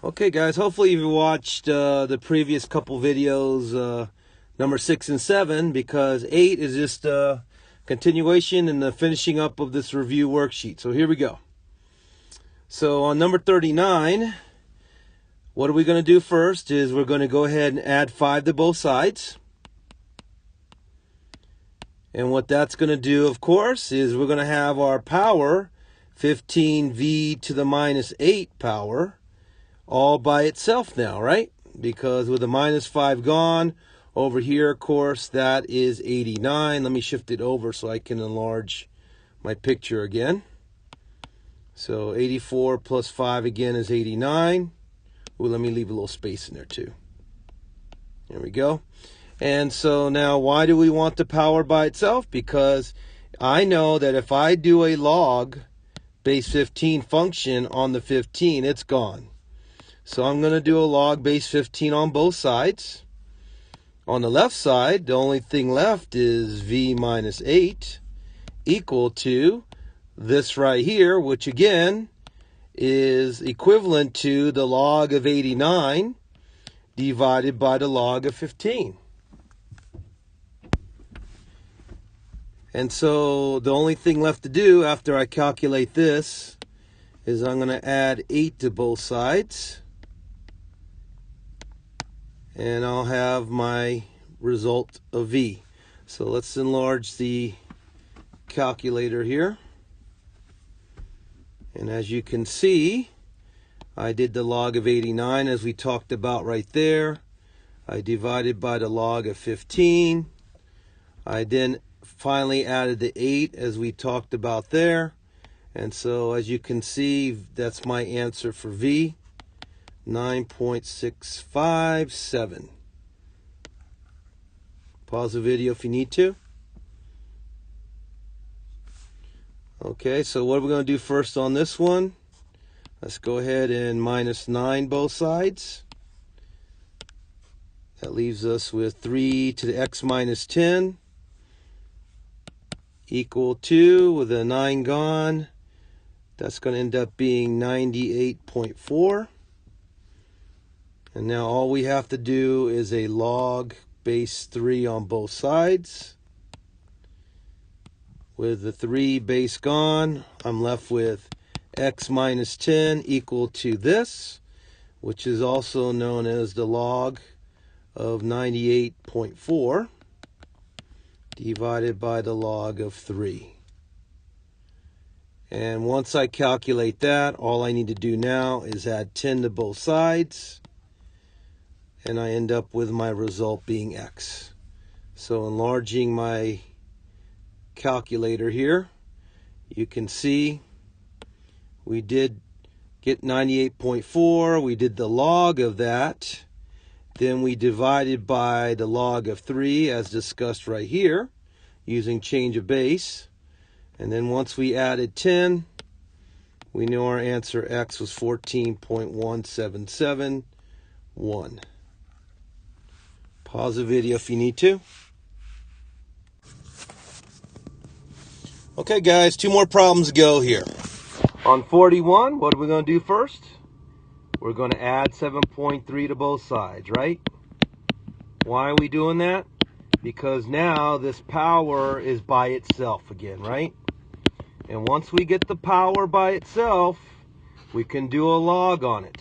Okay guys, hopefully you've watched the previous couple videos, number 6 and 7, because 8 is just a continuation and the finishing up of this review worksheet. So here we go. So on number 39, what are we going to do first is we're going to go ahead and add 5 to both sides. And what that's going to do, of course, is we're going to have our power, 15v to the minus 8 power, all by itself now, right? Because with the minus 5 gone, over here, of course, that is 89. Let me shift it over so I can enlarge my picture again. So 84 plus 5 again is 89. Ooh, let me leave a little space in there too. There we go. And so now why do we want the power by itself? Because I know that if I do a log base 15 function on the 15, it's gone. So I'm going to do a log base 15 on both sides. On the left side, the only thing left is v minus 8 equal to this right here, which again is equivalent to the log of 89 divided by the log of 15. And so the only thing left to do after I calculate this is I'm going to add 8 to both sides. And I'll have my result of v. So let's enlarge the calculator here. And as you can see, I did the log of 89 as we talked about right there. I divided by the log of 15. I then finally added the 8 as we talked about there. And so as you can see, that's my answer for v. 9.657. Pause the video if you need to. Okay, so what are we going to do first on this one? Let's go ahead and minus 9 both sides. That leaves us with 3 to the x minus 10 equal to, with a 9 gone, that's going to end up being 98.4. And now all we have to do is a log base 3 on both sides. With the 3 base gone, I'm left with x minus 10 equal to this, which is also known as the log of 98.4 divided by the log of 3. And once I calculate that, all I need to do now is add 10 to both sides. And I end up with my result being x. So enlarging my calculator here, you can see we did get 98.4. We did the log of that. Then we divided by the log of 3 as discussed right here using change of base. And then once we added 10, we know our answer x was 14.1771. Pause the video if you need to. Okay guys, 2 more problems to go here. On 41, what are we going to do first? We're going to add 7.3 to both sides, right? Why are we doing that? Because now this power is by itself again, right? And once we get the power by itself, we can do a log on it.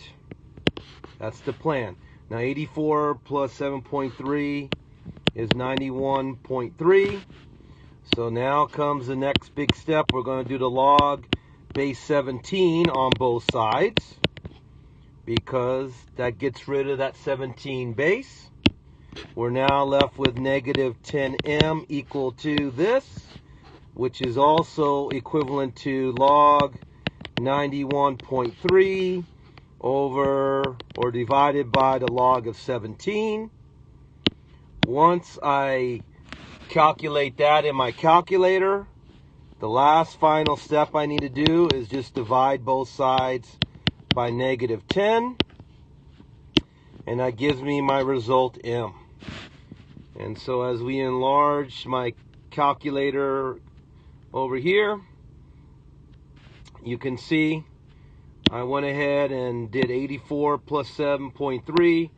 That's the plan. Now 84 plus 7.3 is 91.3. So now comes the next big step. We're going to do the log base 17 on both sides, because that gets rid of that 17 base. We're now left with negative 10m equal to this, which is also equivalent to log 91.3 over or divided by the log of 17. Once I calculate that in my calculator, the last final step I need to do is just divide both sides by negative 10, and that gives me my result m. And so as we enlarge my calculator over here, you can see I went ahead and did 84 plus 7.3.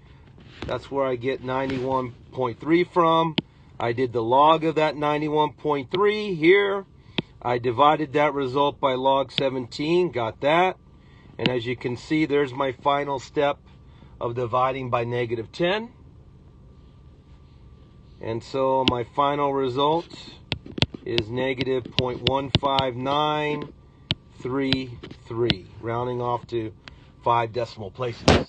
That's where I get 91.3 from. I did the log of that 91.3 here. I divided that result by log 17, got that. And as you can see, there's my final step of dividing by negative 10. And so my final result is negative 0.15933, rounding off to 5 decimal places.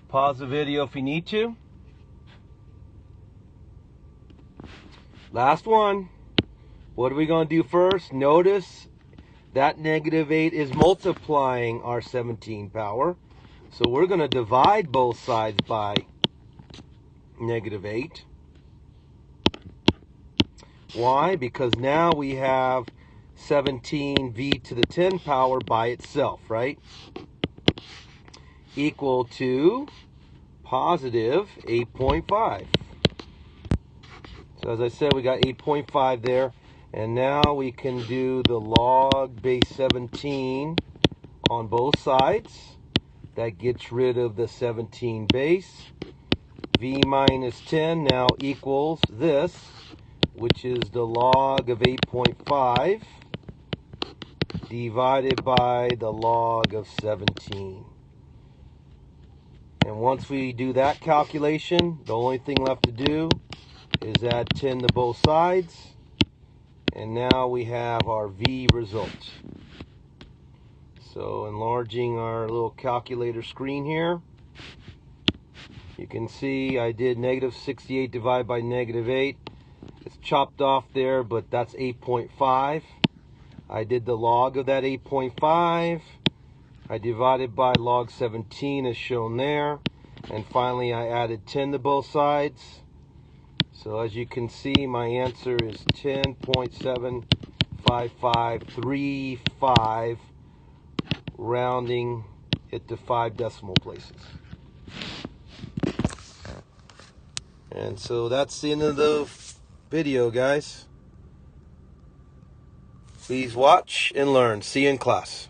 Pause the video if you need to. Last one. What are we going to do first? Notice that negative 8 is multiplying our 17 power. So we're going to divide both sides by negative 8. Why? Because now we have 17v to the 10 power by itself, right? Equal to positive 8.5. So as I said, we got 8.5 there. And now we can do the log base 17 on both sides. That gets rid of the 17 base. V minus 10 now equals this, which is the log of 8.5 divided by the log of 17. And once we do that calculation, the only thing left to do is add 10 to both sides. And now we have our V result. So enlarging our little calculator screen here, you can see I did negative 68 divided by negative 8. It's chopped off there, but that's 8.5. I did the log of that 8.5. I divided by log 17 as shown there. And finally I added 10 to both sides. So as you can see, my answer is 10.75535, rounding it to 5 decimal places. And so that's the end of the video, guys. Please watch and learn. See you in class.